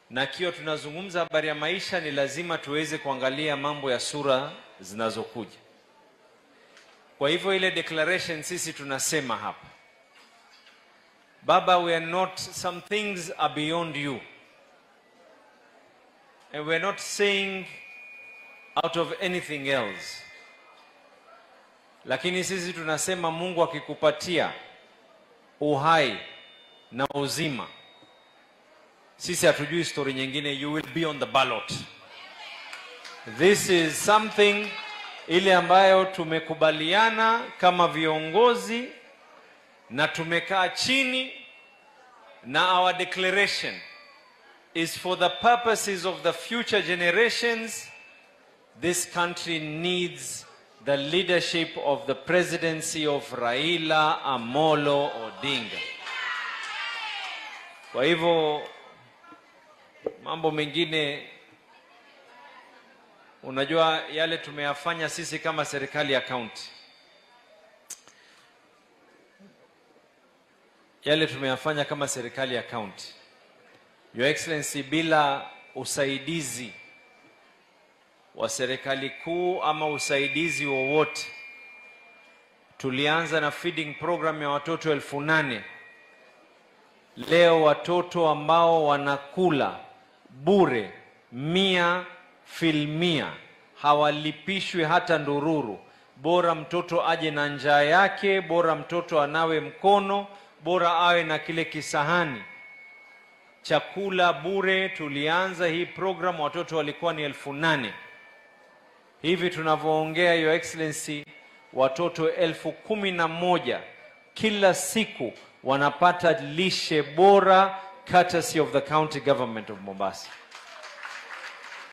Na kio tunazungumza habari ya maisha, ni lazima tuweze kuangalia mambo ya sura zinazokuja. Kwa hivyo ile declaration sisi tunasema hapa, Baba, we are not, some things are beyond you. And we are not saying out of anything else. Lakini sisi tunasema Mungu akikupatia uhai na uzima, sisi hatujui story nyingine, you will be on the ballot. This is something ile ambayo tumekubaliana kama viongozi na tumekaa chini, na our declaration is for the purposes of the future generations. This country needs the leadership of the presidency of Raila Amolo Odinga. Kwa hivyo mambo mengine, unajua yale tumeyafanya sisi kama serikali ya county, yale tumeyafanya kama serikali ya county, Your Excellency, bila usaidizi wa serikali kuu ama usaidizi wowote. Tulianza na feeding program ya watoto 8,000. Leo watoto ambao wanakula bure 100% hawalipishwi hata ndururu. Bora mtoto aje na njaa yake, bora mtoto anawe mkono, bora awe na kile kisahani. Chakula bure. Tulianza hii program, watoto walikuwa ni 8,000. Hivi tunavyoongea, Your Excellency, watoto 11,000 kila siku wanapata lishe bora courtesy of the county government of Mombasa.